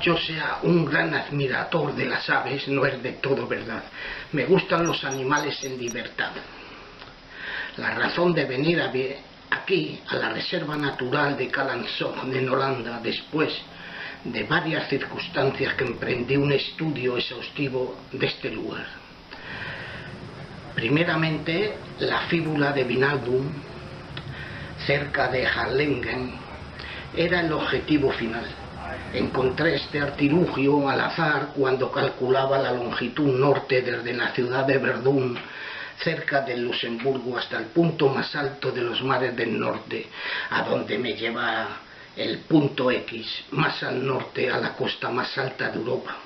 yo sea un gran admirador de las aves no es de todo verdad. Me gustan los animales en libertad. La razón de venir aquí, a la Reserva Natural de Calla Sog, en Holanda, después de varias circunstancias que emprendí un estudio exhaustivo de este lugar. Primeramente, la fíbula de Wijnaldum, cerca de Harlingen, era el objetivo final. Encontré este artilugio al azar cuando calculaba la longitud norte desde la ciudad de Verdun, cerca de Luxemburgo, hasta el punto más alto de los mares del norte, a donde me lleva el punto X, más al norte, a la costa más alta de Europa.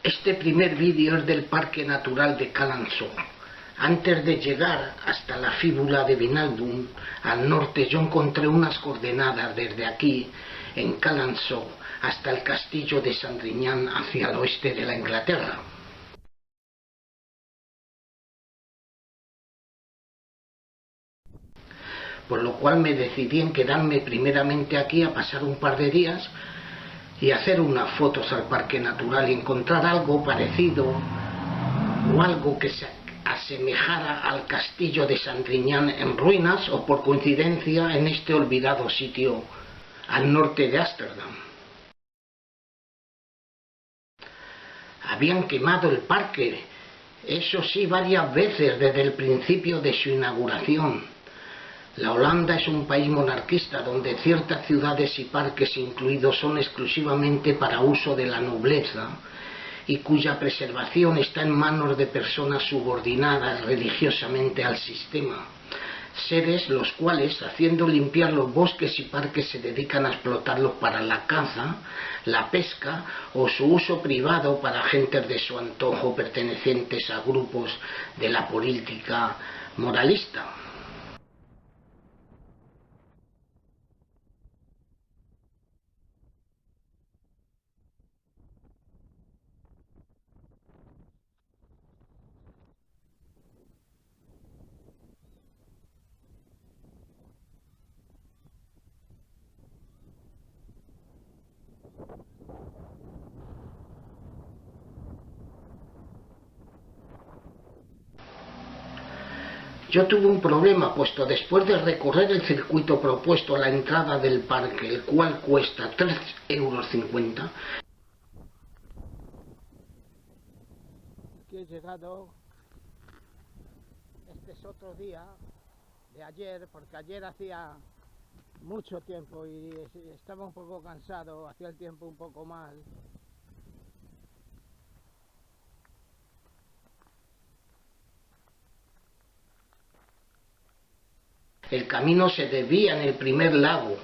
Este primer vídeo es del Parque Natural de Calla Sog. Antes de llegar hasta la fíbula de Wijnaldum, al norte, yo encontré unas coordenadas desde aquí, en Calla Sog, hasta el castillo de Sandringham, hacia el oeste de la Inglaterra. Por lo cual me decidí en quedarme primeramente aquí a pasar un par de días y hacer unas fotos al parque natural y encontrar algo parecido o algo que se asemejara al castillo de Sandringham en ruinas, o por coincidencia en este olvidado sitio al norte de Ámsterdam. Habían quemado el parque, eso sí, varias veces desde el principio de su inauguración. La Holanda es un país monarquista donde ciertas ciudades y parques incluidos son exclusivamente para uso de la nobleza y cuya preservación está en manos de personas subordinadas religiosamente al sistema. Seres los cuales, haciendo limpiar los bosques y parques, se dedican a explotarlos para la caza, la pesca o su uso privado para gentes de su antojo pertenecientes a grupos de la política moralista. Yo tuve un problema, puesto después de recorrer el circuito propuesto a la entrada del parque, el cual cuesta 3,50 €. Aquí he llegado, este es otro día de ayer, porque ayer hacía mucho tiempo y estaba un poco cansado, hacía el tiempo un poco mal. El camino se desvía en el primer lago.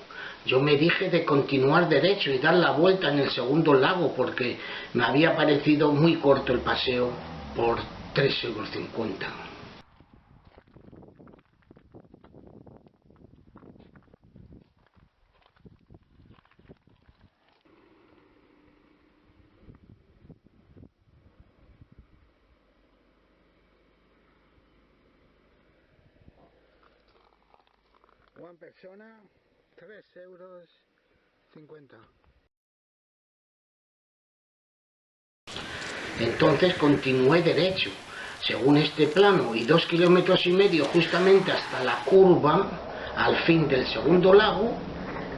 Yo me dije de continuar derecho y dar la vuelta en el segundo lago porque me había parecido muy corto el paseo por 3,50 €. Una persona, 3,50 €. Entonces continué derecho, según este plano, y 2,5 kilómetros justamente hasta la curva, al fin del segundo lago,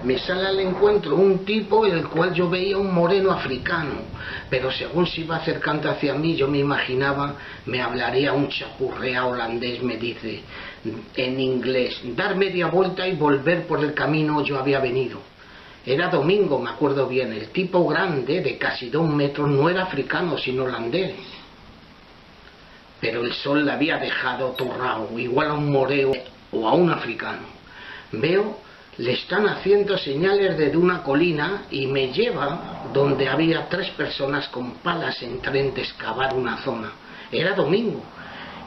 me sale al encuentro un tipo en el cual yo veía un moreno africano, pero según se iba acercando hacia mí, yo me imaginaba, me hablaría un chapurrea holandés, me dice en inglés, dar media vuelta y volver por el camino yo había venido. Era domingo, me acuerdo bien. El tipo grande, de casi 2 metros, no era africano, sino holandés. Pero el sol le había dejado torrado, igual a un moreo o a un africano. Veo, le están haciendo señales desde una colina y me lleva donde había 3 personas con palas en tren de excavar una zona. Era domingo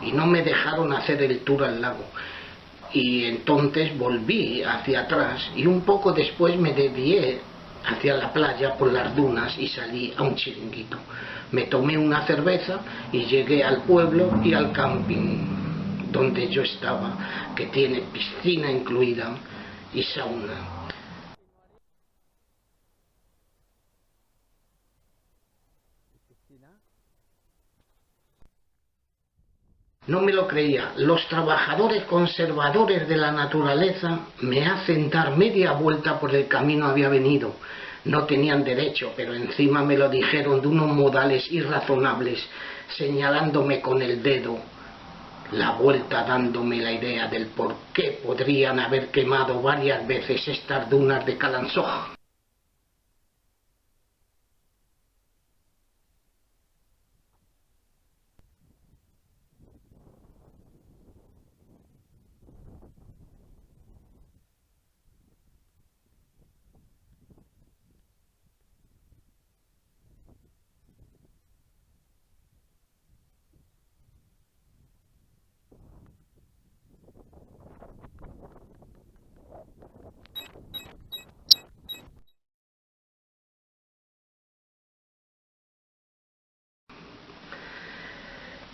y no me dejaron hacer el tour al lago. Y entonces volví hacia atrás y un poco después me desvié hacia la playa por las dunas y salí a un chiringuito. Me tomé una cerveza y llegué al pueblo y al camping donde yo estaba, que tiene piscina incluida y sauna. No me lo creía. Los trabajadores conservadores de la naturaleza me hacen dar media vuelta por el camino había venido. No tenían derecho, pero encima me lo dijeron de unos modales irrazonables, señalándome con el dedo la vuelta, dándome la idea del por qué podrían haber quemado varias veces estas dunas de Calansoj.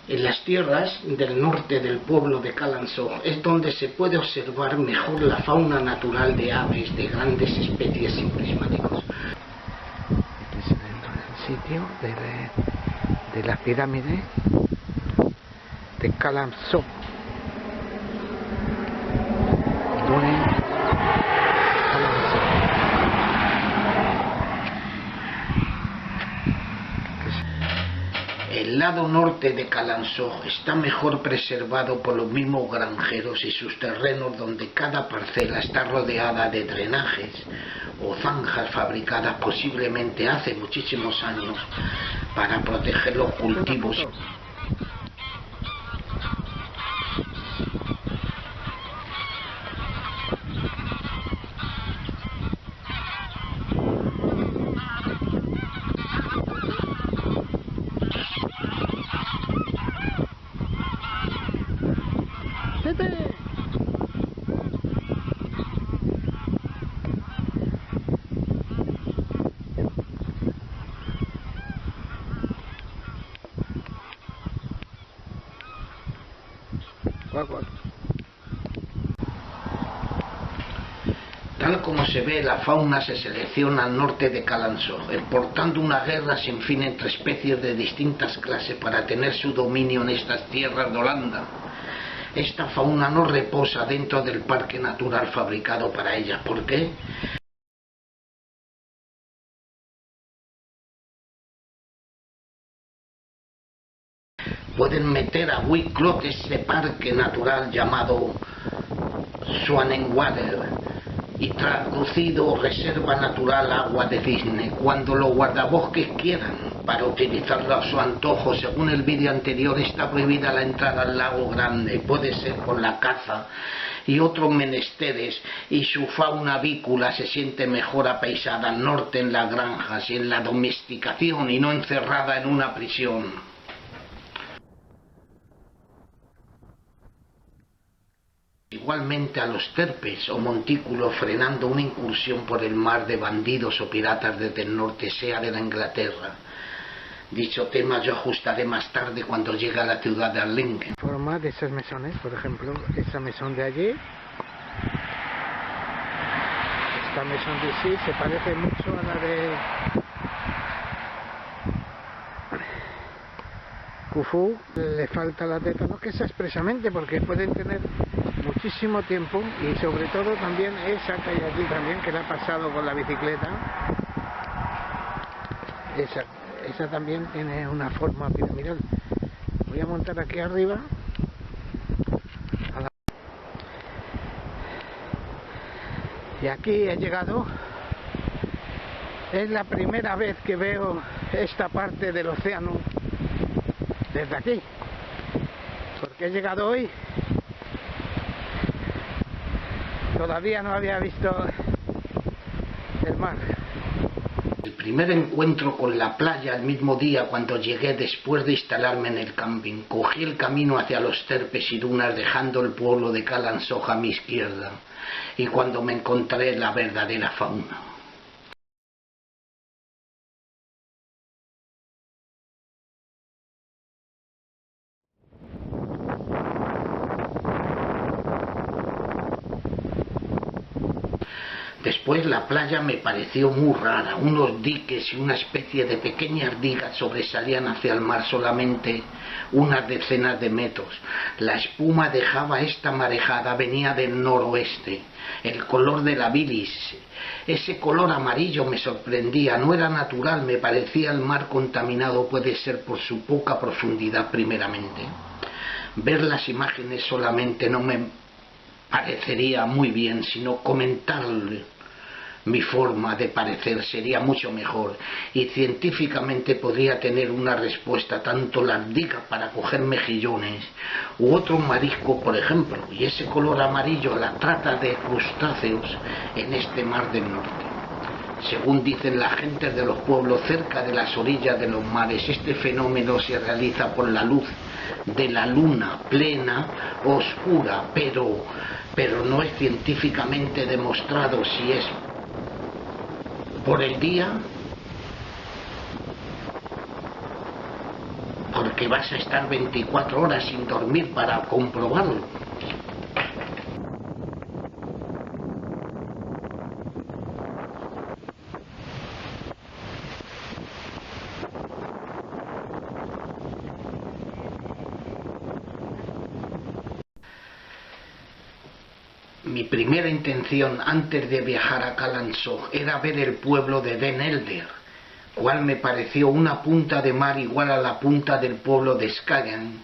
En las tierras del norte del pueblo de Calansoj es donde se puede observar mejor la fauna natural de aves de grandes especies y prismáticos. Aquí se ve el sitio de la pirámide de Calansoj. El lado norte de Calansoj está mejor preservado por los mismos granjeros y sus terrenos, donde cada parcela está rodeada de drenajes o zanjas fabricadas posiblemente hace muchísimos años para proteger los cultivos. Tal como se ve, la fauna se selecciona al norte de Calansoj, exportando una guerra sin fin entre especies de distintas clases para tener su dominio en estas tierras de Holanda. Esta fauna no reposa dentro del parque natural fabricado para ella. ¿Por qué? Pueden meter a Wiklot ese parque natural llamado Swanenwater, y traducido Reserva Natural Agua de Cisne, cuando los guardabosques quieran, para utilizarlo a su antojo. Según el vídeo anterior, está prohibida la entrada al lago Grande, puede ser por la caza y otros menesteres, y su fauna avícola se siente mejor apaisada al norte en las granjas y en la domesticación, y no encerrada en una prisión. Igualmente a los terpes o montículos, frenando una incursión por el mar de bandidos o piratas desde el norte, sea de la Inglaterra. Dicho tema yo ajustaré más tarde cuando llegue a la ciudad de Arlingen. Forma de esas mesones, por ejemplo, esa mesón de allí. Esta mesón de sí se parece mucho a la de Khufu. Le falta la tétano, que es expresamente porque pueden tener muchísimo tiempo, y sobre todo también esa que hay aquí también, que la ha pasado con la bicicleta. Esa también tiene una forma piramidal. Voy a montar aquí arriba y aquí he llegado. Es la primera vez que veo esta parte del océano desde aquí, porque he llegado hoy. Todavía no había visto el mar. El primer encuentro con la playa el mismo día, cuando llegué después de instalarme en el camping. Cogí el camino hacia los terpes y dunas, dejando el pueblo de Calansoj a mi izquierda, y cuando me encontré la verdadera fauna. Después la playa me pareció muy rara, unos diques y una especie de pequeñas digas sobresalían hacia el mar solamente unas decenas de metros. La espuma dejaba esta marejada, venía del noroeste, el color de la bilis. Ese color amarillo me sorprendía, no era natural, me parecía el mar contaminado, puede ser por su poca profundidad primeramente. Ver las imágenes solamente no me parecería muy bien, sino comentarle mi forma de parecer sería mucho mejor y científicamente podría tener una respuesta, tanto la diga para coger mejillones u otro marisco, por ejemplo, y ese color amarillo la trata de crustáceos en este mar del norte. Según dicen las gentes de los pueblos cerca de las orillas de los mares, este fenómeno se realiza por la luz de la luna plena o oscura, pero no es científicamente demostrado si es por el día, porque vas a estar 24 horas sin dormir para comprobarlo. Mi primera intención antes de viajar a Kalanzhou era ver el pueblo de Den Helder, cual me pareció una punta de mar igual a la punta del pueblo de Skagen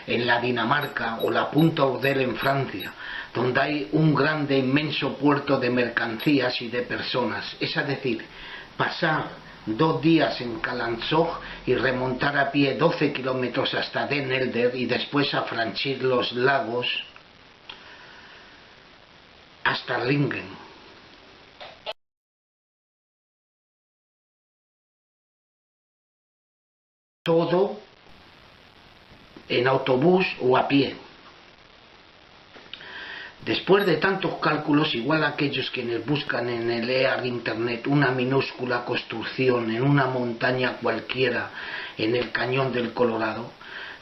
en la Dinamarca o la punta Urdel en Francia, donde hay un grande inmenso puerto de mercancías y de personas, es decir, pasar 2 días en Kalanzhou y remontar a pie 12 kilómetros hasta Den Helder y después a franchir los lagos hasta Lingen. Todo en autobús o a pie. Después de tantos cálculos, igual a aquellos quienes buscan en el Internet una minúscula construcción en una montaña cualquiera en el cañón del Colorado,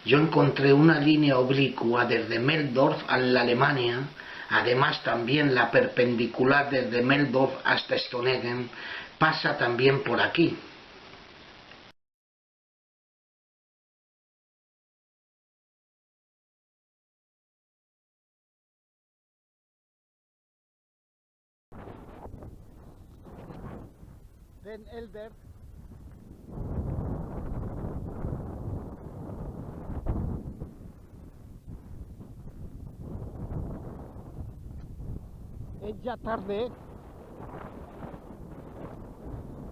yo encontré una línea oblicua desde Meldorf a la Alemania. Además, también la perpendicular desde Meldorf hasta Stonegen pasa también por aquí. Den Helder es ya tarde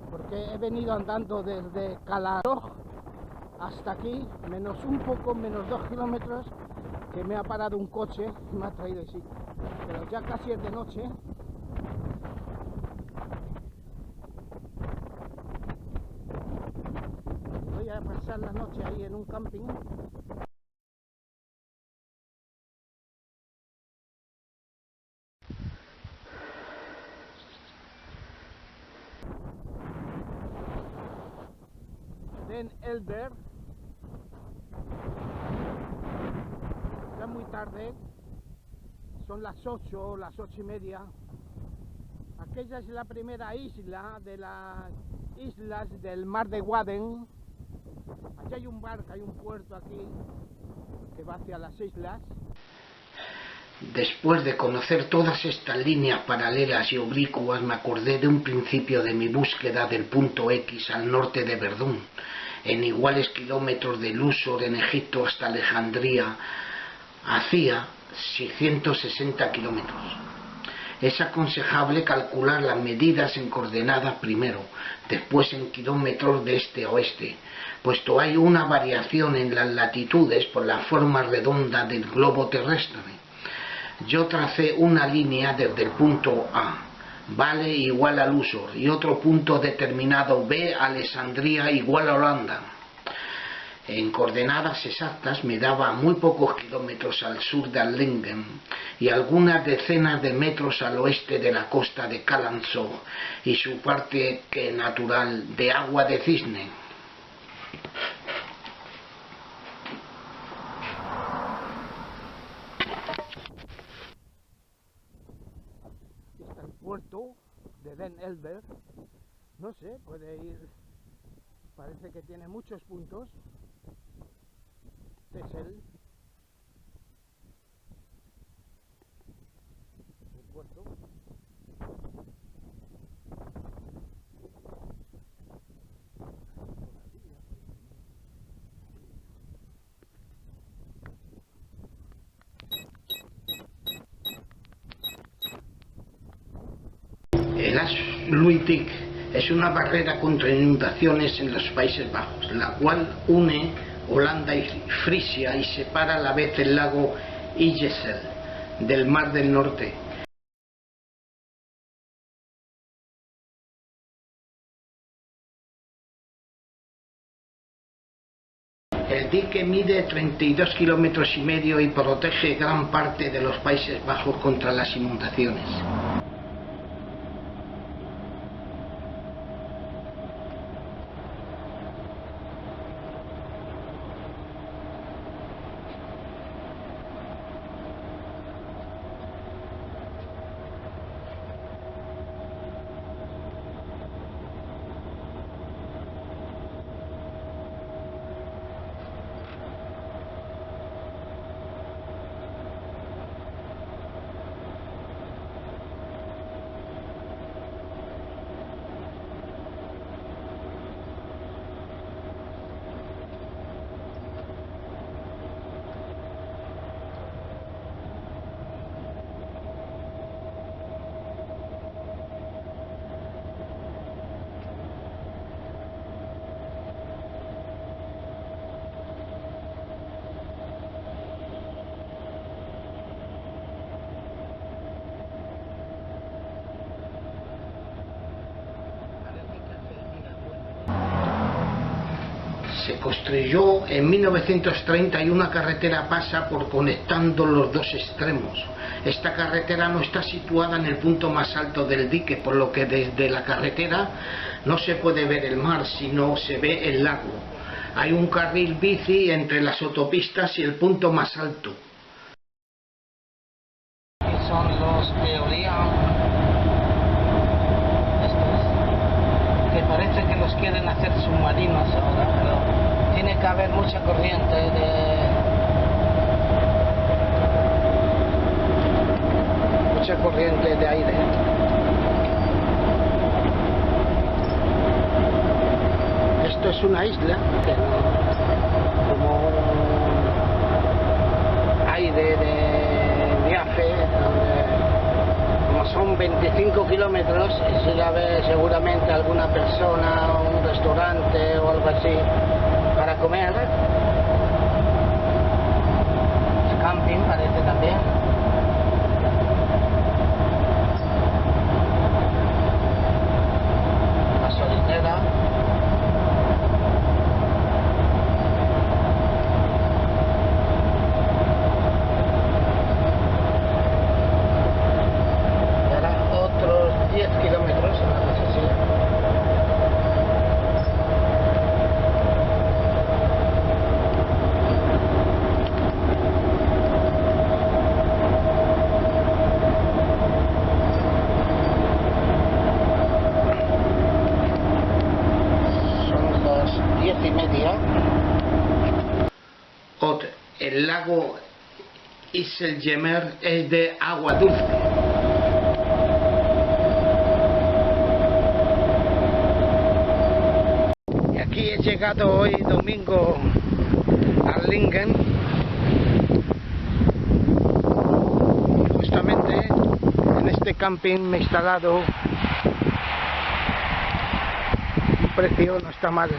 porque he venido andando desde Kalanzhou hasta aquí, menos 2 kilómetros, que me ha parado un coche y me ha traído así, pero ya casi es de noche. Voy a pasar la noche ahí en un camping. Den Helder, ya muy tarde, son las 8, las 8:30. Aquella es la primera isla de las islas del mar de Wadden. Aquí hay un barco, hay un puerto aquí que va hacia las islas. Después de conocer todas estas líneas paralelas y oblicuas, me acordé de un principio de mi búsqueda del punto X al norte de Verdún, en iguales kilómetros de Luxor en Egipto hasta Alejandría, hacía 660 kilómetros. Es aconsejable calcular las medidas en coordenadas primero, después en kilómetros de este a oeste, puesto hay una variación en las latitudes por la forma redonda del globo terrestre. Yo tracé una línea desde el punto A, Vale igual a Luxor, y otro punto determinado B, Alessandria igual a Holanda. En coordenadas exactas me daba muy pocos kilómetros al sur de Allingen y algunas decenas de metros al oeste de la costa de Kalanzhou y su parte natural de agua de cisne. Está el puerto, de Den Helder. No sé, puede ir, parece que tiene muchos puntos. Texel, el puerto. El Asluitic es una barrera contra inundaciones en los Países Bajos, la cual une Holanda y Frisia y separa a la vez el lago IJssel del Mar del Norte. El dique mide 32,5 kilómetros y protege gran parte de los Países Bajos contra las inundaciones. Se construyó en 1930 y una carretera pasa por conectando los dos extremos. Esta carretera no está situada en el punto más alto del dique, por lo que desde la carretera no se puede ver el mar, sino se ve el lago. Hay un carril bici entre las autopistas y el punto más alto. Aquí son los Veolia, estos, que parece que los quieren hacer submarinos ahora, pero tiene que haber mucha corriente de aire. Esto es una isla, como un aire de viaje, donde, como son 25 kilómetros, y si la ve seguramente alguna persona, un restaurante o algo así para comer. Camping parece también. Gasolinera. Y ahora otros 10 kilómetros, una cosa así. El lago Isseljemer es de agua dulce. Y aquí he llegado hoy domingo a Lingen. Justamente en este camping me he instalado. Un precio no está mal,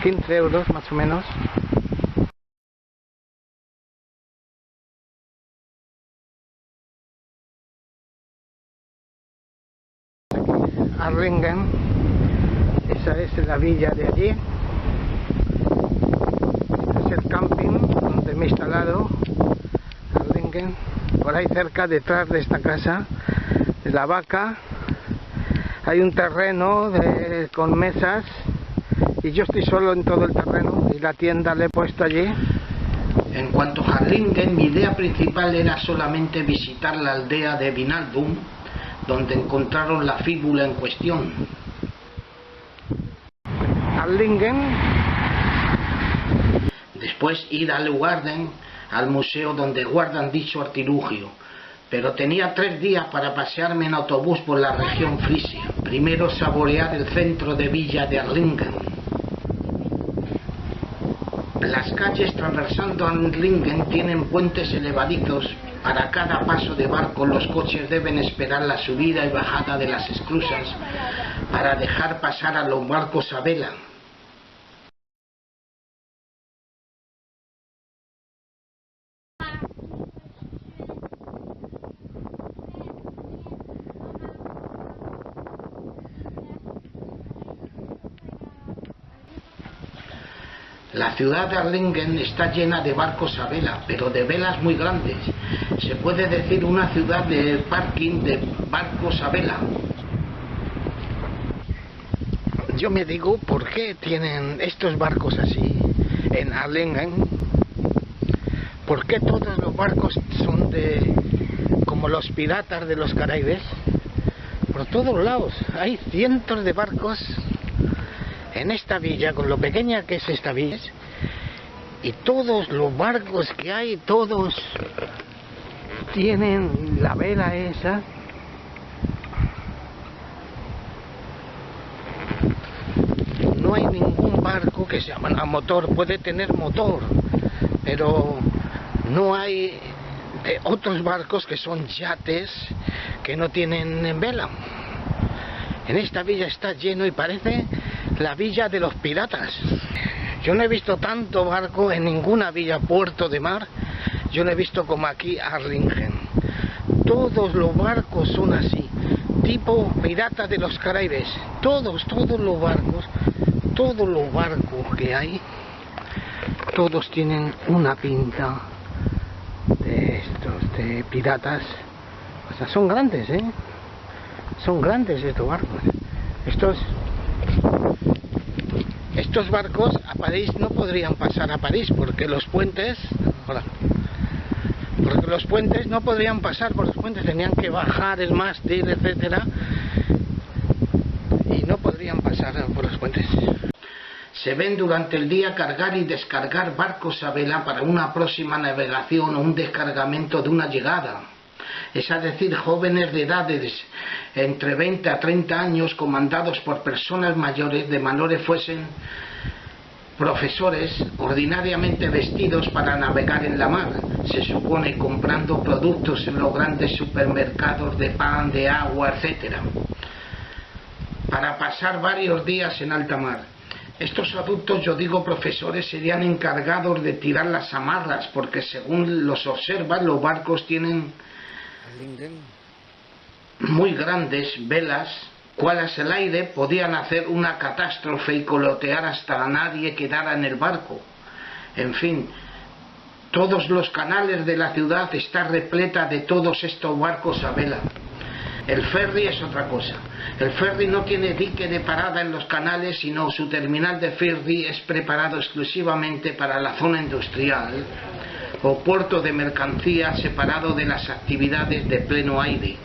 15 euros más o menos. Arlingen, esa es la villa de allí, este es el camping donde me he instalado. Arlingen, por ahí cerca, detrás de esta casa de la vaca, hay un terreno con mesas y yo estoy solo en todo el terreno y la tienda la he puesto allí. En cuanto a Arlingen, mi idea principal era solamente visitar la aldea de Vinaldum, donde encontraron la fíbula en cuestión. Arlingen. Después ir a Leeuwarden, al museo donde guardan dicho artilugio, pero tenía 3 días para pasearme en autobús por la región frisia. Primero saborear el centro de villa de Arlingen. Las calles transversando Arlingen tienen puentes elevadizos. Para cada paso de barco los coches deben esperar la subida y bajada de las esclusas para dejar pasar a los barcos a vela. La ciudad de Arlingen está llena de barcos a vela, pero de velas muy grandes. Se puede decir una ciudad de parking de barcos a vela. Yo me digo, ¿por qué tienen estos barcos así en Arlingen? ¿Por qué todos los barcos son como los piratas de los Caribes? Por todos lados hay cientos de barcos en esta villa, con lo pequeña que es esta villa, y todos los barcos que hay, todos tienen la vela esa. No hay ningún barco que sea a motor, puede tener motor, pero no hay de otros barcos que son yates que no tienen vela. En esta villa está lleno y parece la villa de los piratas. Yo no he visto tanto barco en ninguna villa, puerto de mar. Yo no he visto como aquí Arlingen. Todos los barcos son así, tipo piratas de los Caribes. Todos los barcos que hay, todos tienen una pinta de estos, de piratas. O sea, son grandes, son grandes estos barcos. Estos barcos a París no podrían pasar a París porque los puentes, no podrían pasar por los puentes, tenían que bajar el mástil, etcétera, y no podrían pasar por los puentes. Se ven durante el día cargar y descargar barcos a vela para una próxima navegación o un descargamento de una llegada. Es decir, jóvenes de edades entre 20 a 30 años comandados por personas mayores, de menores fuesen profesores, ordinariamente vestidos para navegar en la mar, se supone comprando productos en los grandes supermercados de pan, de agua, etcétera, para pasar varios días en alta mar. Estos adultos, yo digo profesores, serían encargados de tirar las amarras, porque según los observan, los barcos tienen muy grandes velas, cuales el aire podían hacer una catástrofe y colotear hasta a nadie quedara en el barco. En fin, todos los canales de la ciudad están repletas de todos estos barcos a vela. El ferry es otra cosa. El ferry no tiene dique de parada en los canales, sino su terminal de ferry es preparado exclusivamente para la zona industrial o puerto de mercancía separado de las actividades de pleno aire.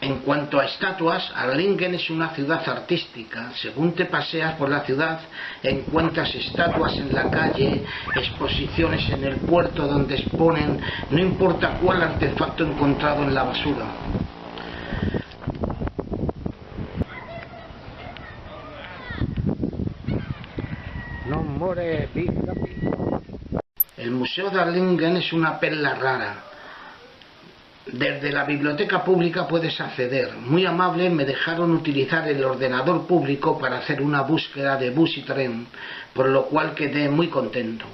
En cuanto a estatuas, Arlingen es una ciudad artística. Según te paseas por la ciudad, encuentras estatuas en la calle, exposiciones en el puerto donde exponen no importa cuál artefacto encontrado en la basura. El Museo de Arlingen es una perla rara. Desde la biblioteca pública puedes acceder. Muy amables, me dejaron utilizar el ordenador público para hacer una búsqueda de bus y tren, por lo cual quedé muy contento.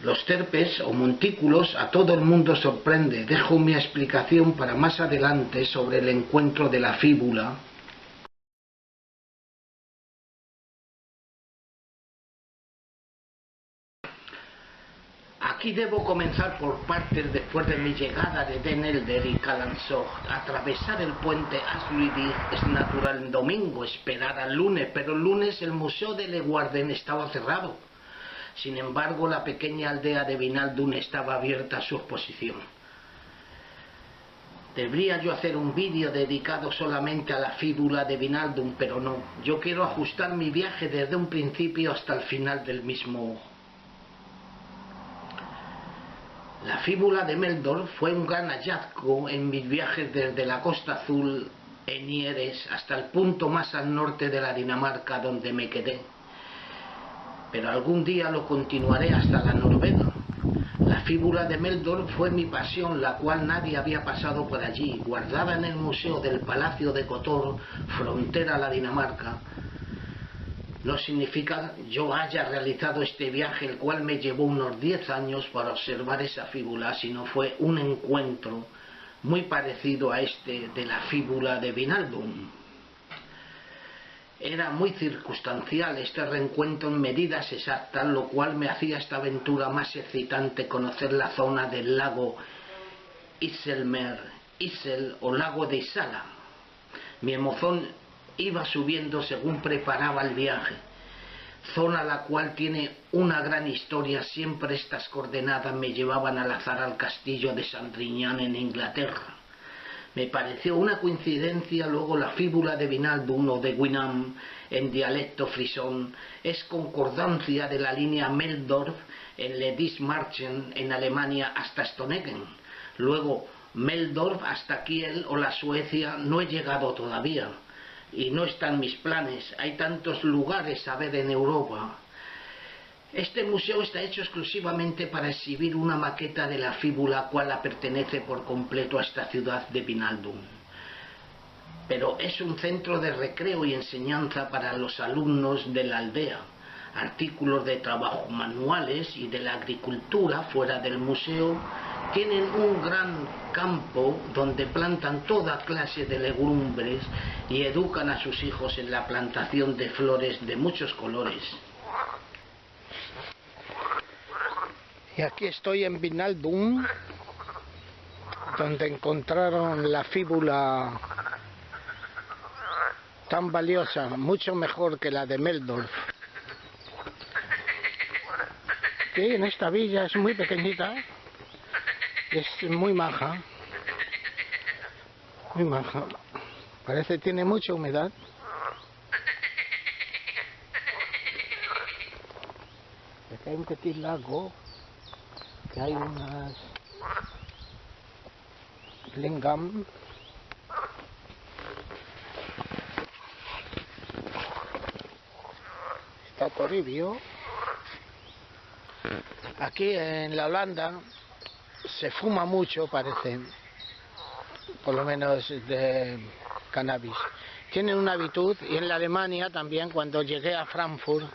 Los terpes o montículos a todo el mundo sorprende. Dejo mi explicación para más adelante sobre el encuentro de la fíbula. Aquí debo comenzar por partes después de mi llegada de Den Helder y Calanzog. Atravesar el puente Asluidig es natural en domingo, esperar al lunes, pero el lunes el Museo de Leeuwarden estaba cerrado. Sin embargo, la pequeña aldea de Vinaldum estaba abierta a su exposición. Debería yo hacer un vídeo dedicado solamente a la fíbula de Vinaldum, pero no. Yo quiero ajustar mi viaje desde un principio hasta el final del mismo. La fíbula de Meldorf fue un gran hallazgo en mis viajes desde la Costa Azul en Hieres hasta el punto más al norte de la Dinamarca donde me quedé. Pero algún día lo continuaré hasta la Noruega. La fíbula de Meldorf fue mi pasión, la cual nadie había pasado por allí, guardada en el museo del Palacio de Kotor, frontera a la Dinamarca. No significa yo haya realizado este viaje, el cual me llevó unos 10 años para observar esa fíbula, sino fue un encuentro muy parecido a este de la fíbula de Vinaldum. Era muy circunstancial este reencuentro en medidas exactas, lo cual me hacía esta aventura más excitante, conocer la zona del lago Iselmer, Isel o lago de Isala. Mi emoción iba subiendo según preparaba el viaje, zona la cual tiene una gran historia. Siempre estas coordenadas me llevaban al azar al castillo de Sandringham en Inglaterra. Me pareció una coincidencia. Luego la fíbula de Vinaldum o de Winam en dialecto frisón es concordancia de la línea Meldorf en Ledismarchen en Alemania hasta Stoneken. Luego Meldorf hasta Kiel o la Suecia no he llegado todavía y no están mis planes. Hay tantos lugares a ver en Europa. Este museo está hecho exclusivamente para exhibir una maqueta de la fíbula, cual pertenece por completo a esta ciudad de Vinaldum. Pero es un centro de recreo y enseñanza para los alumnos de la aldea. Artículos de trabajo manuales y de la agricultura fuera del museo. Tienen un gran campo donde plantan toda clase de legumbres y educan a sus hijos en la plantación de flores de muchos colores. Y aquí estoy en Vinaldum, donde encontraron la fíbula tan valiosa, mucho mejor que la de Meldorf. Que en esta villa es muy pequeñita, es muy maja, muy maja. Parece que tiene mucha humedad. Aquí hay un petit lago, que hay unas lingam. Está Toribio. Aquí en la Holanda se fuma mucho, parece, por lo menos de cannabis. Tienen una habitud, y en la Alemania también. Cuando llegué a Frankfurt,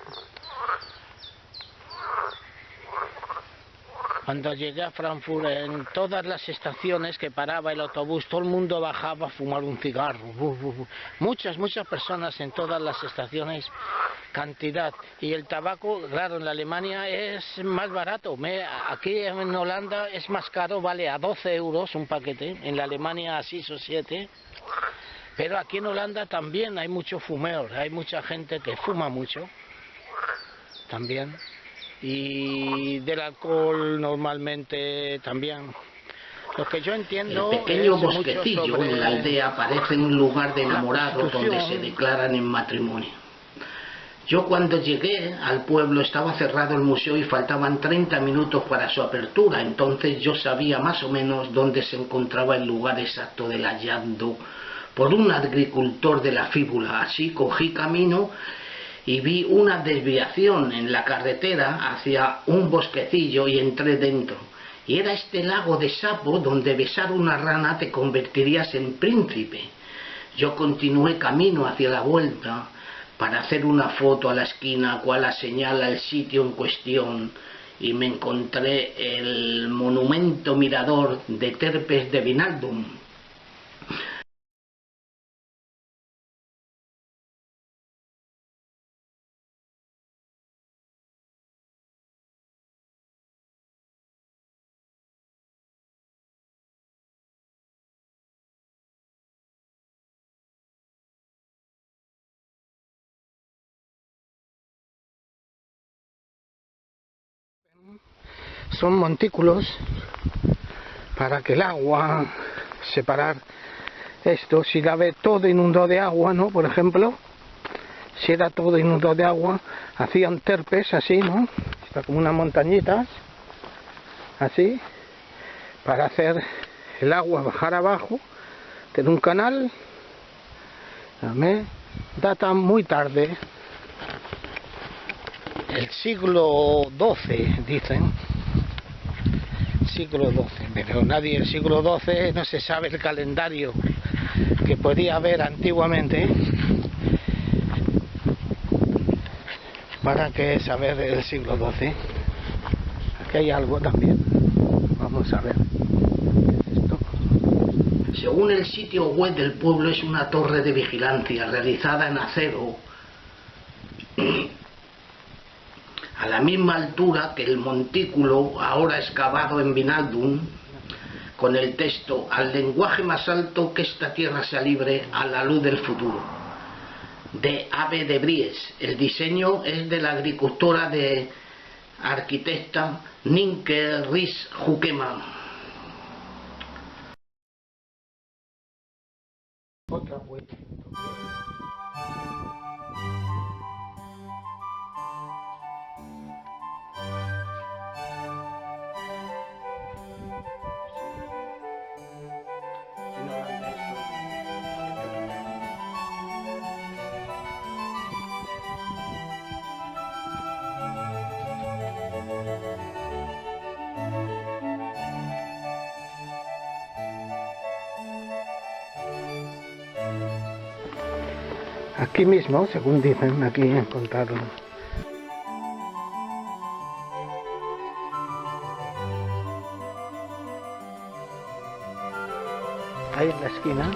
en todas las estaciones que paraba el autobús, todo el mundo bajaba a fumar un cigarro. Muchas personas en todas las estaciones, cantidad. Y el tabaco, claro, en la Alemania es más barato. Aquí en Holanda es más caro, vale a 12 euros un paquete. En la Alemania a 6 o 7. Pero aquí en Holanda también hay mucho fumeur, hay mucha gente que fuma mucho también. Y del alcohol normalmente también. Lo que yo entiendo, el pequeño bosquecillo en la aldea parece un lugar de enamorados donde se declaran en matrimonio. Yo cuando llegué al pueblo estaba cerrado el museo y faltaban 30 minutos para su apertura. Entonces yo sabía más o menos dónde se encontraba el lugar exacto del hallazgo por un agricultor de la fíbula. Así cogí camino y vi una desviación en la carretera hacia un bosquecillo y entré dentro. Y era este lago de sapo donde besar una rana te convertirías en príncipe. Yo continué camino hacia la vuelta para hacer una foto a la esquina, cual señala el sitio en cuestión, y me encontré el monumento mirador de Terpes de Vinaldum. Son montículos para que el agua, separar esto, si la ve todo inundado de agua, ¿no? Por ejemplo, si era todo inundado de agua, hacían terpes así, ¿no? Está como unas montañitas, así, para hacer el agua bajar abajo, tener un canal. Data muy tarde, el siglo XII, dicen. Siglo XII, pero nadie el siglo XII no se sabe el calendario que podía haber antiguamente. ¿Para qué saber el siglo XII? Aquí hay algo también. Vamos a ver. ¿Qué es esto? Según el sitio web del pueblo, es una torre de vigilancia realizada en acero a la misma altura que el montículo ahora excavado en Vinaldum, con el texto: al lenguaje más alto que esta tierra sea libre a la luz del futuro, de Ave de Bries. El diseño es de la agricultora de arquitecta Ninke Ries Jukema. Otra web. Aquí mismo, según dicen, aquí encontraron. Ahí en la esquina.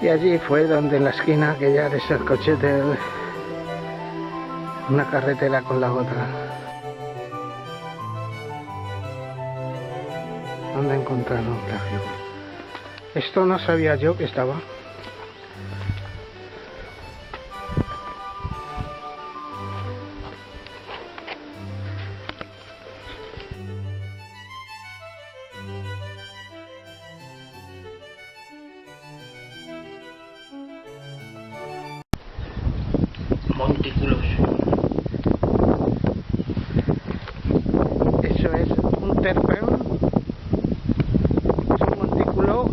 Y allí fue donde en la esquina, que ya es el cochete, una carretera con la otra, donde encontraron la figura. Esto no sabía yo que estaba. Montículos. Eso es un terpe, es un montículo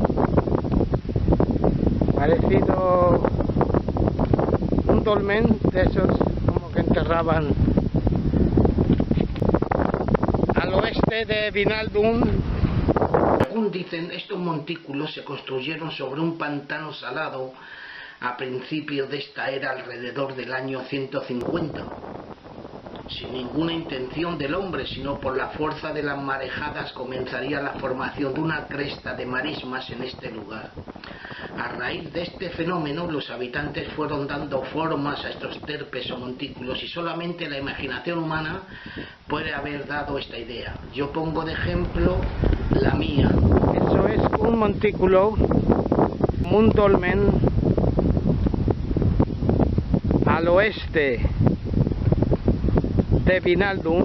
parecido un dolmen de esos como que enterraban al oeste de Vinaldum. Según dicen, estos montículos se construyeron sobre un pantano salado a principios de esta era, alrededor del año 150, sin ninguna intención del hombre, sino por la fuerza de las marejadas comenzaría la formación de una cresta de marismas en este lugar. A raíz de este fenómeno, los habitantes fueron dando formas a estos terpes o montículos, y solamente la imaginación humana puede haber dado esta idea. Yo pongo de ejemplo la mía. Eso es un montículo, un dolmen, al oeste de Vinaldum,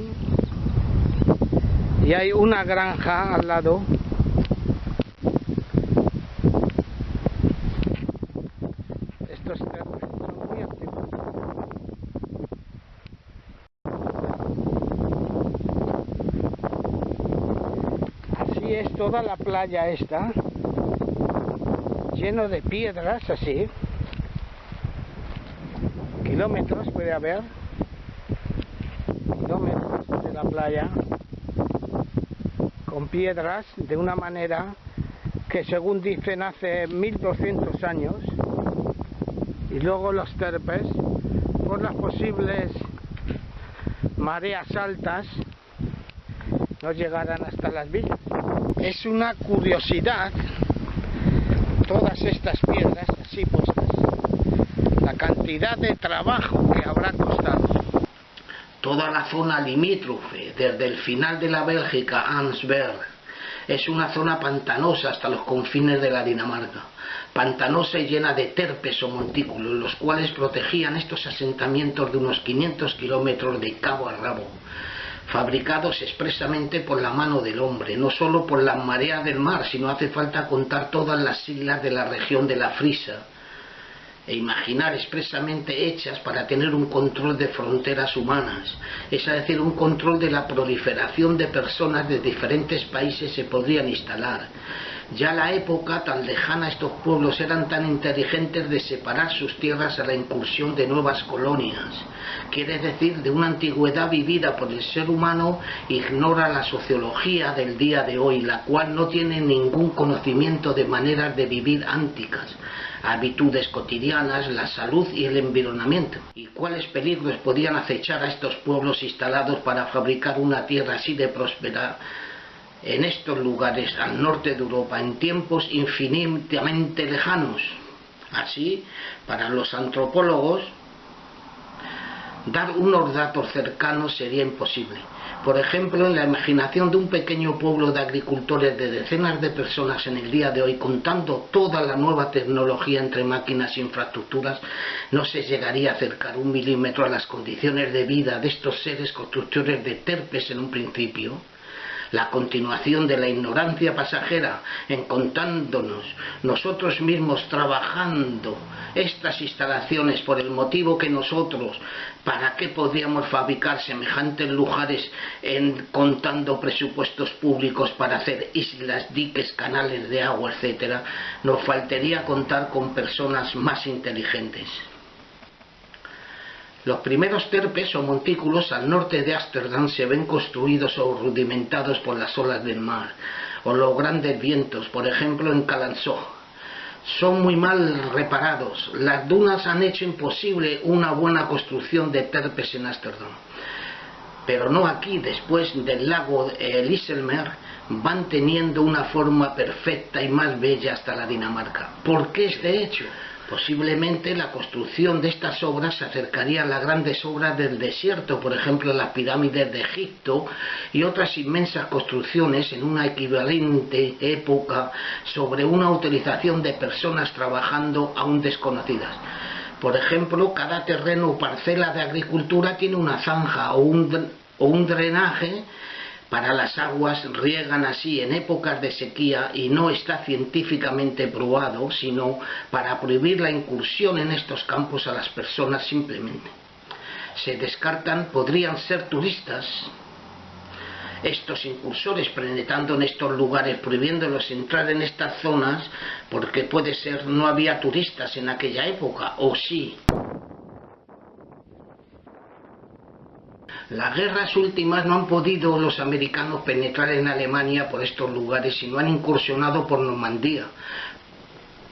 y hay una granja al lado. Estos terpes son muy activos. Así es toda la playa esta, lleno de piedras así, kilómetros puede haber, kilómetros de la playa, con piedras de una manera que según dicen hace 1200 años, y luego los terpes, por las posibles mareas altas, no llegarán hasta las villas. Es una curiosidad todas estas piedras así puestas, la cantidad de trabajo que habrá costado. Toda la zona limítrofe, desde el final de la Bélgica a Ansberg, es una zona pantanosa hasta los confines de la Dinamarca, pantanosa y llena de terpes o montículos, los cuales protegían estos asentamientos de unos 500 kilómetros de cabo a rabo, fabricados expresamente por la mano del hombre, no solo por la marea del mar, sino hace falta contar todas las islas de la región de la Frisia, e imaginar expresamente hechas para tener un control de fronteras humanas, es decir, un control de la proliferación de personas de diferentes países se podrían instalar. Ya la época tan lejana, estos pueblos eran tan inteligentes de separar sus tierras a la incursión de nuevas colonias, quiere decir de una antigüedad vivida por el ser humano, ignora la sociología del día de hoy, la cual no tiene ningún conocimiento de maneras de vivir anticas, habitudes cotidianas, la salud y el environamiento, y cuáles peligros podían acechar a estos pueblos instalados para fabricar una tierra así de próspera en estos lugares al norte de Europa en tiempos infinitamente lejanos. Así, para los antropólogos, dar unos datos cercanos sería imposible. Por ejemplo, en la imaginación de un pequeño pueblo de agricultores de decenas de personas en el día de hoy, contando toda la nueva tecnología entre máquinas e infraestructuras, no se llegaría a acercar 1 milímetro a las condiciones de vida de estos seres constructores de terpes en un principio. La continuación de la ignorancia pasajera, encontrándonos nosotros mismos trabajando estas instalaciones por el motivo que nosotros, ¿para qué podríamos fabricar semejantes lugares contando presupuestos públicos para hacer islas, diques, canales de agua, etcétera? Nos faltaría contar con personas más inteligentes. Los primeros terpes o montículos al norte de Ámsterdam se ven construidos o rudimentados por las olas del mar o los grandes vientos, por ejemplo en Callantsoog. Son muy mal reparados. Las dunas han hecho imposible una buena construcción de terpes en Ámsterdam. Pero no aquí, después del lago Lisselmeer, van teniendo una forma perfecta y más bella hasta la Dinamarca. ¿Por qué este hecho? Posiblemente la construcción de estas obras se acercaría a las grandes obras del desierto, por ejemplo las pirámides de Egipto y otras inmensas construcciones en una equivalente época sobre una utilización de personas trabajando aún desconocidas. Por ejemplo, cada terreno o parcela de agricultura tiene una zanja o un drenaje para las aguas, riegan así en épocas de sequía y no está científicamente probado, sino para prohibir la incursión en estos campos a las personas simplemente. Se descartan, podrían ser turistas, estos incursores penetrando en estos lugares, prohibiéndolos entrar en estas zonas, porque puede ser no había turistas en aquella época, o sí. Las guerras últimas no han podido los americanos penetrar en Alemania por estos lugares, sino han incursionado por Normandía,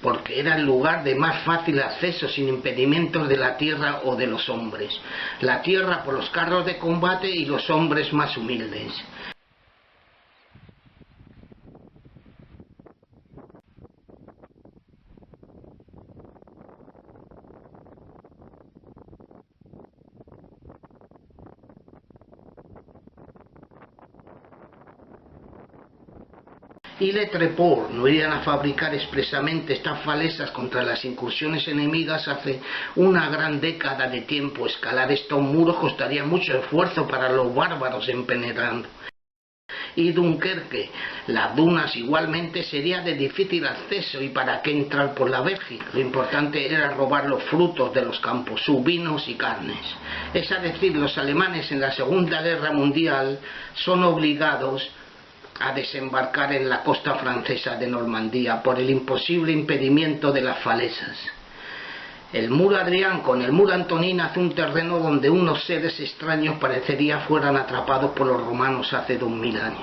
porque era el lugar de más fácil acceso sin impedimentos de la tierra o de los hombres. La tierra por los carros de combate y los hombres más humildes. Y Le Treport no irían a fabricar expresamente estas falesas contra las incursiones enemigas hace una gran década de tiempo. Escalar estos muros costaría mucho esfuerzo para los bárbaros en penetrando. Y Dunkerque, las dunas igualmente sería de difícil acceso, y para qué entrar por la Bélgica. Lo importante era robar los frutos de los campos, sus vinos y carnes. Es decir, los alemanes en la Segunda Guerra Mundial son obligados a desembarcar en la costa francesa de Normandía por el imposible impedimento de las falesas. El muro Adrián con el muro Antonín hace un terreno donde unos seres extraños parecería fueran atrapados por los romanos hace 2000 años.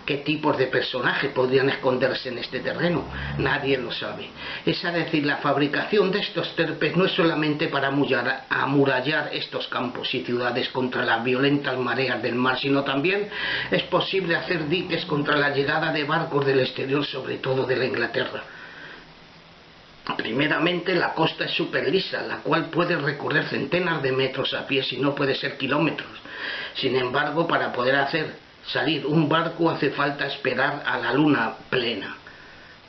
¿Qué tipos de personajes podrían esconderse en este terreno? Nadie lo sabe. Es decir, la fabricación de estos terpes no es solamente para amurallar estos campos y ciudades contra las violentas mareas del mar, sino también es posible hacer diques contra la llegada de barcos del exterior, sobre todo de la Inglaterra. Primeramente, la costa es súper lisa, la cual puede recorrer centenas de metros a pie, si no puede ser kilómetros. Sin embargo, para poder hacer salir un barco hace falta esperar a la luna plena.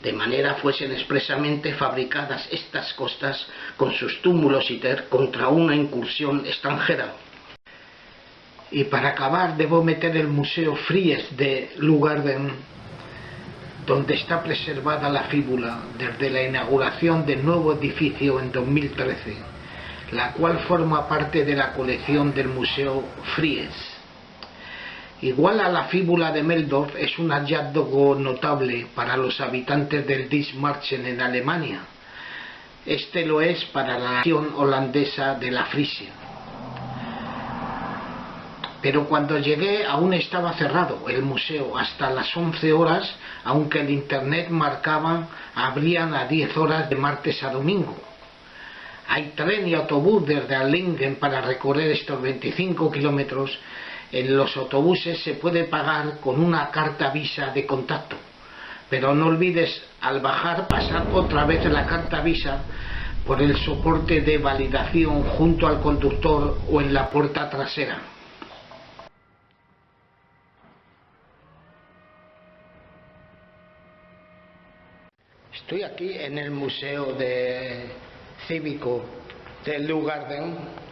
De manera fuesen expresamente fabricadas estas costas con sus túmulos contra una incursión extranjera. Y para acabar debo meter el Museo Fries de Lugarden, donde está preservada la fíbula desde la inauguración del nuevo edificio en 2013, la cual forma parte de la colección del Museo Fries. Igual a la fíbula de Meldorf, es un hallazgo notable para los habitantes del Dithmarschen en Alemania. Este lo es para la nación holandesa de la Frisia. Pero cuando llegué aún estaba cerrado el museo hasta las 11 horas, aunque el internet marcaba abrían a 10 horas de martes a domingo. Hay tren y autobús desde Arlingen para recorrer estos 25 kilómetros. En los autobuses se puede pagar con una carta Visa de contacto, pero no olvides al bajar pasar otra vez la carta Visa por el soporte de validación junto al conductor o en la puerta trasera. Estoy aquí en el Museo Cívico de Lugarden.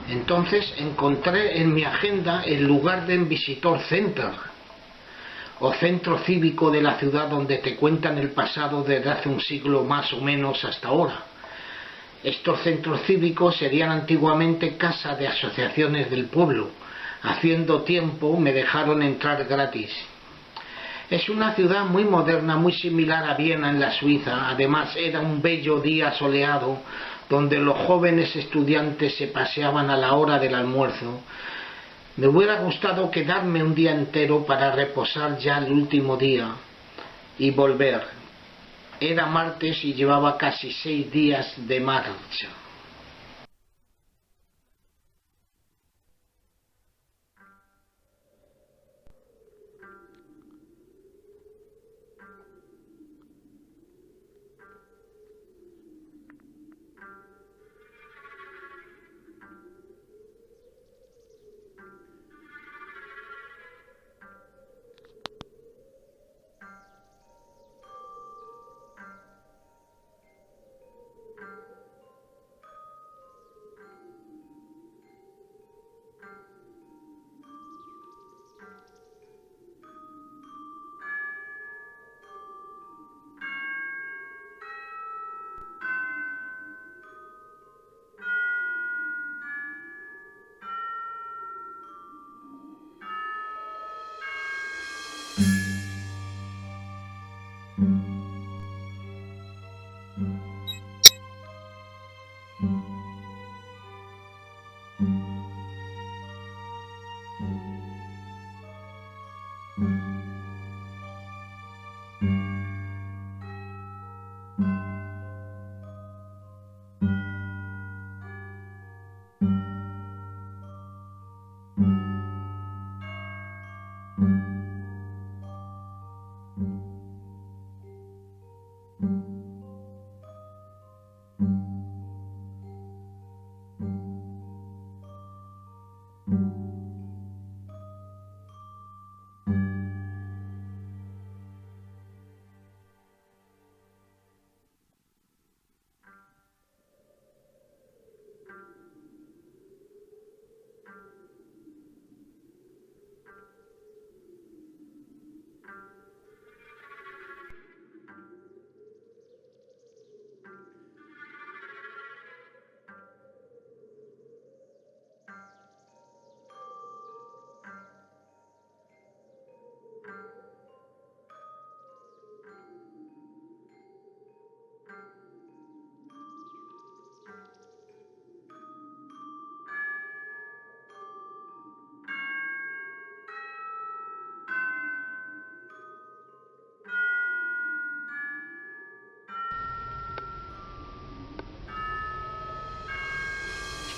Entonces encontré en mi agenda el Lugarden Visitor Center, o centro cívico de la ciudad, donde te cuentan el pasado desde hace un siglo más o menos hasta ahora. Estos centros cívicos serían antiguamente casa de asociaciones del pueblo. Haciendo tiempo me dejaron entrar gratis. Es una ciudad muy moderna, muy similar a Viena en la Suiza. Además era un bello día soleado, donde los jóvenes estudiantes se paseaban a la hora del almuerzo. Me hubiera gustado quedarme un día entero para reposar ya el último día y volver. Era martes y llevaba casi 6 días de marcha.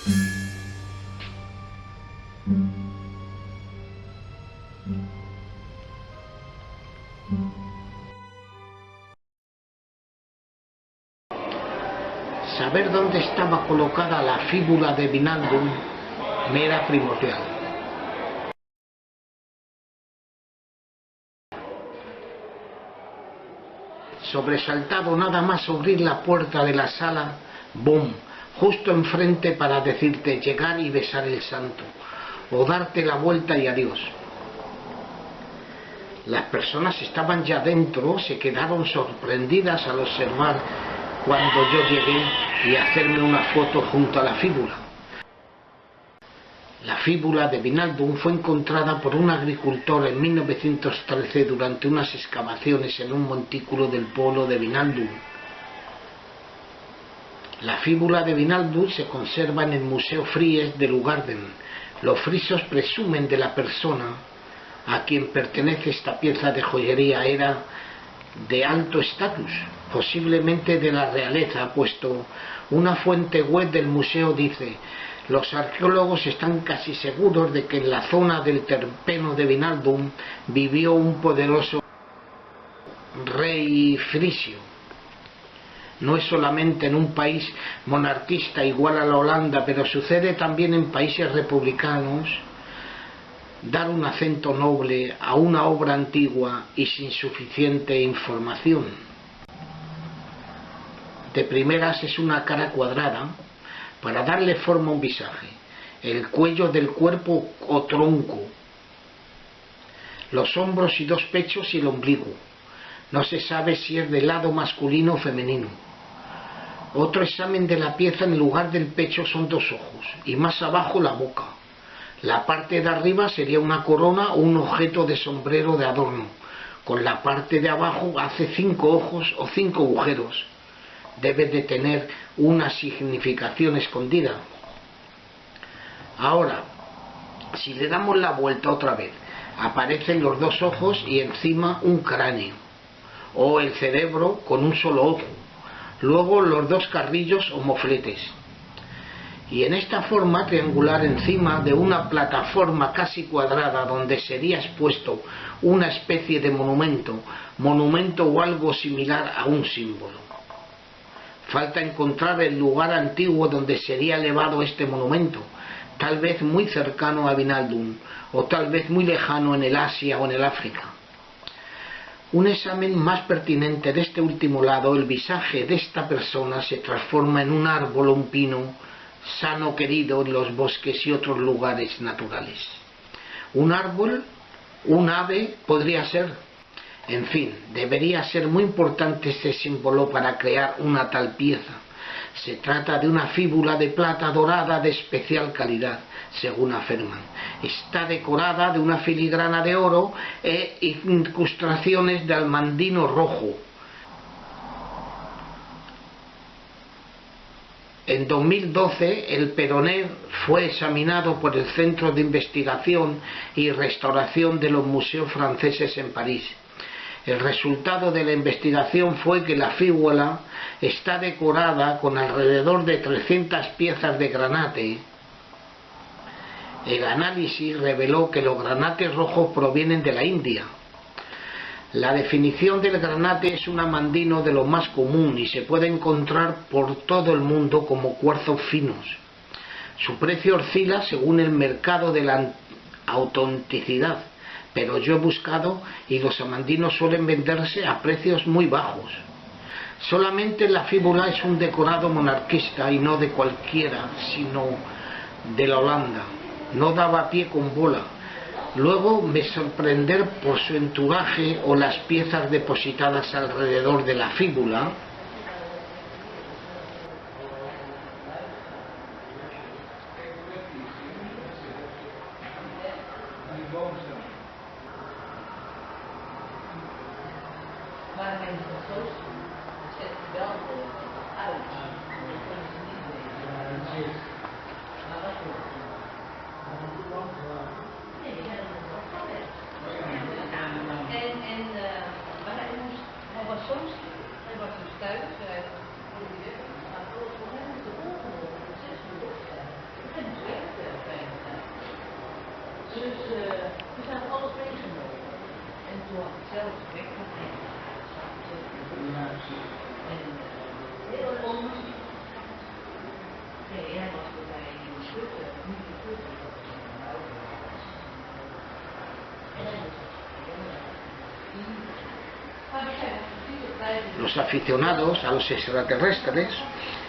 Saber dónde estaba colocada la fíbula de Vinaldum me era primordial. Sobresaltado, nada más abrir la puerta de la sala, ¡bum!, justo enfrente para decirte llegar y besar el santo, o darte la vuelta y adiós. Las personas estaban ya dentro, se quedaron sorprendidas al observar cuando yo llegué y hacerme una foto junto a la fíbula. La fíbula de Vinaldum fue encontrada por un agricultor en 1913 durante unas excavaciones en un montículo del pueblo de Vinaldum. La fíbula de Vinaldum se conserva en el Museo Fries de Lugarden. Los frisos presumen de la persona a quien pertenece esta pieza de joyería era de alto estatus, posiblemente de la realeza, puesto una fuente web del museo dice: los arqueólogos están casi seguros de que en la zona del terpeno de Vinaldum vivió un poderoso rey frisio. No es solamente en un país monarquista igual a la Holanda, pero sucede también en países republicanos dar un acento noble a una obra antigua y sin suficiente información. De primeras es una cara cuadrada para darle forma a un visaje, el cuello del cuerpo o tronco, los hombros y dos pechos y el ombligo. No se sabe si es del lado masculino o femenino. Otro examen de la pieza: en lugar del pecho son dos ojos y más abajo la boca. La parte de arriba sería una corona o un objeto de sombrero de adorno. Con la parte de abajo hace 5 ojos o 5 agujeros. Debe de tener una significación escondida. Ahora, si le damos la vuelta otra vez, aparecen los 2 ojos y encima un cráneo, o el cerebro con un solo ojo, luego los 2 carrillos o mofletes. Y en esta forma triangular, encima de una plataforma casi cuadrada donde sería expuesto una especie de monumento o algo similar a un símbolo. Falta encontrar el lugar antiguo donde sería elevado este monumento, tal vez muy cercano a Vinaldum, o tal vez muy lejano en el Asia o en el África. Un examen más pertinente de este último lado: el visaje de esta persona se transforma en un árbol o un pino sano querido en los bosques y otros lugares naturales. Un árbol, un ave podría ser. En fin, debería ser muy importante este símbolo para crear una tal pieza. Se trata de una fíbula de plata dorada de especial calidad, según afirman. Está decorada de una filigrana de oro e incrustaciones de almandino rojo. En 2012 el Peronet fue examinado por el Centro de Investigación y Restauración de los Museos Franceses en París. El resultado de la investigación fue que la fíbula está decorada con alrededor de 300 piezas de granate. El análisis reveló que los granates rojos provienen de la India. La definición del granate es un amandino de lo más común y se puede encontrar por todo el mundo como cuarzos finos. Su precio oscila según el mercado de la autenticidad, pero yo he buscado y los amandinos suelen venderse a precios muy bajos. Solamente la fíbula es un decorado monarquista y no de cualquiera, sino de la Holanda. No daba pie con bola. Luego me sorprender por su enturaje o las piezas depositadas alrededor de la fíbula. Los aficionados a los extraterrestres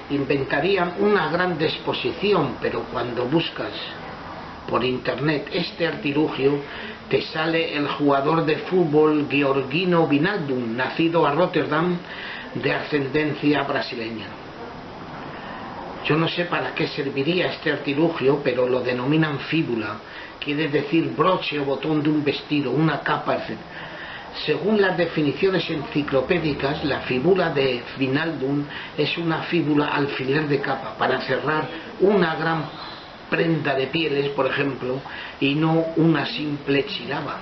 inventarían una gran exposición, pero cuando buscas por internet este artilugio, te sale el jugador de fútbol Georgino Wijnaldum, nacido a Rotterdam, de ascendencia brasileña. Yo no sé para qué serviría este artilugio, pero lo denominan fíbula, quiere decir broche o botón de un vestido, una capa, etc. Según las definiciones enciclopédicas, la fíbula de Wijnaldum es una fíbula alfiler de capa para cerrar una gran prenda de pieles, por ejemplo, y no una simple chilaba.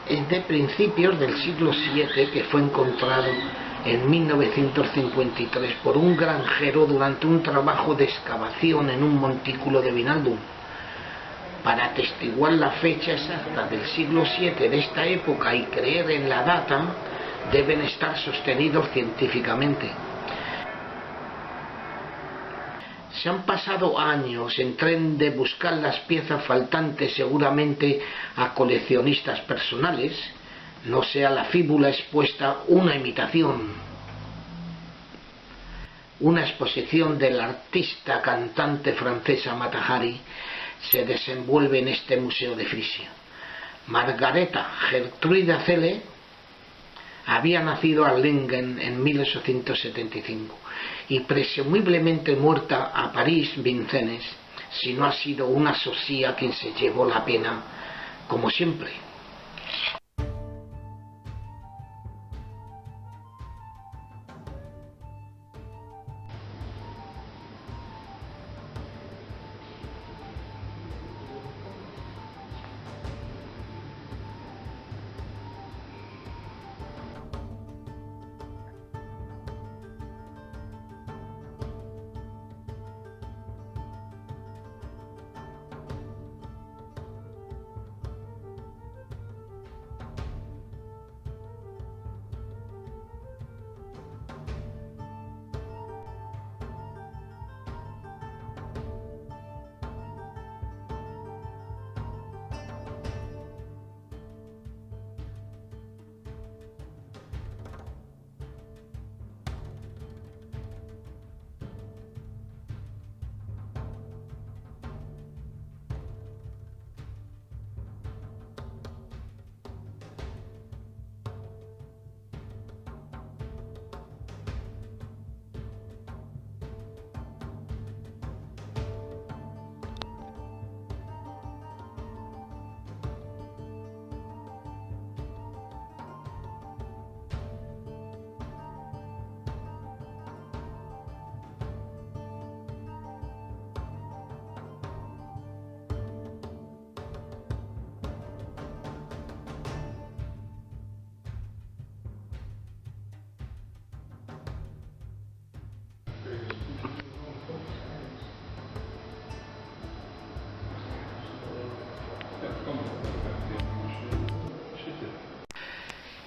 Es de principios del siglo VII, que fue encontrado en 1953 por un granjero durante un trabajo de excavación en un montículo de Wijnaldum. Para atestiguar la fecha exacta del siglo VII de esta época y creer en la data, deben estar sostenidos científicamente. Se han pasado años en tren de buscar las piezas faltantes, seguramente a coleccionistas personales, no sea la fíbula expuesta una imitación. Una exposición del artista cantante francesa Mata Hari se desenvuelve en este museo de Frisia. Margareta Gertrude Celle había nacido a Lingen en 1875 y presumiblemente muerta a París, Vincennes, si no ha sido una socia quien se llevó la pena, como siempre.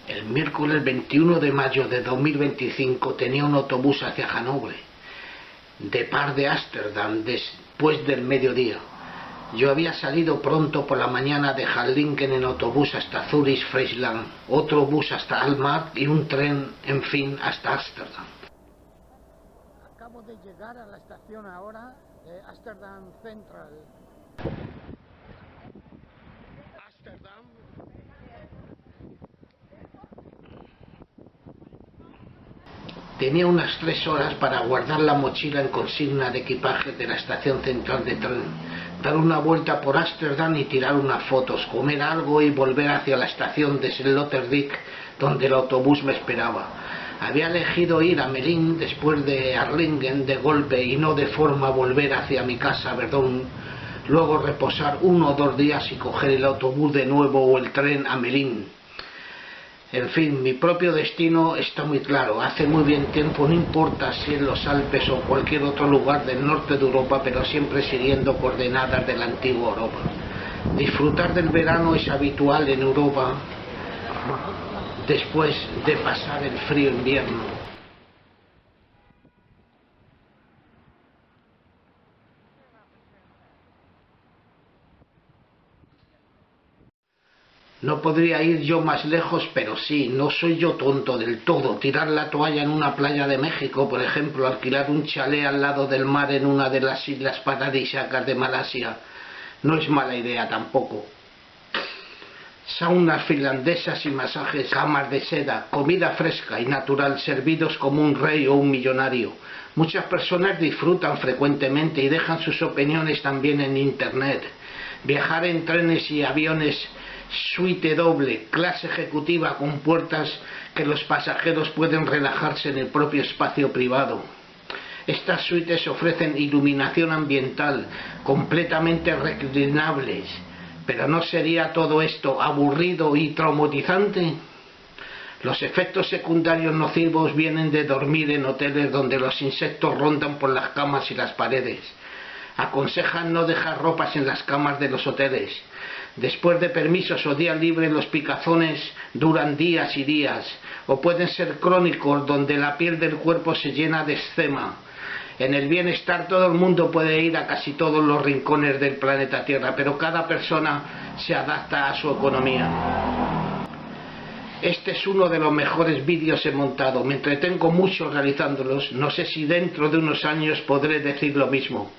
El miércoles 21 de mayo de 2025 tenía un autobús hacia Hannover, depart de Ámsterdam, después del mediodía. Yo había salido pronto por la mañana de Harlingen en autobús hasta Zurich, Friesland, otro bus hasta Alkmaar y un tren, en fin, hasta Ámsterdam. Acabo de llegar a la estación ahora de Amsterdam Central. Amsterdam. Tenía unas 3 horas para guardar la mochila en consigna de equipaje de la estación central de tren, dar una vuelta por Ámsterdam y tirar unas fotos, comer algo y volver hacia la estación de Sloterdijk, donde el autobús me esperaba. Había elegido ir a Melin después de Harlingen de golpe y no de forma volver hacia mi casa, Verdún, luego reposar 1 o 2 días y coger el autobús de nuevo o el tren a Melin. En fin, mi propio destino está muy claro. Hace muy bien tiempo, no importa si en los Alpes o cualquier otro lugar del norte de Europa, pero siempre siguiendo coordenadas de la antigua Europa. Disfrutar del verano es habitual en Europa después de pasar el frío invierno. No podría ir yo más lejos, pero sí, no soy yo tonto del todo. Tirar la toalla en una playa de México, por ejemplo, alquilar un chalet al lado del mar en una de las islas paradisíacas de Malasia, no es mala idea tampoco. Saunas finlandesas y masajes, camas de seda, comida fresca y natural servidos como un rey o un millonario. Muchas personas disfrutan frecuentemente y dejan sus opiniones también en internet. Viajar en trenes y aviones suite doble, clase ejecutiva con puertas que los pasajeros pueden relajarse en el propio espacio privado. Estas suites ofrecen iluminación ambiental completamente reclinables. ¿Pero no sería todo esto aburrido y traumatizante? Los efectos secundarios nocivos vienen de dormir en hoteles donde los insectos rondan por las camas y las paredes. Aconsejan no dejar ropas en las camas de los hoteles. Después de permisos o días libres, los picazones duran días y días, o pueden ser crónicos, donde la piel del cuerpo se llena de eczema. En el bienestar todo el mundo puede ir a casi todos los rincones del planeta Tierra, pero cada persona se adapta a su economía. Este es uno de los mejores vídeos que he montado. Me entretengo mucho realizándolos. No sé si dentro de unos años podré decir lo mismo.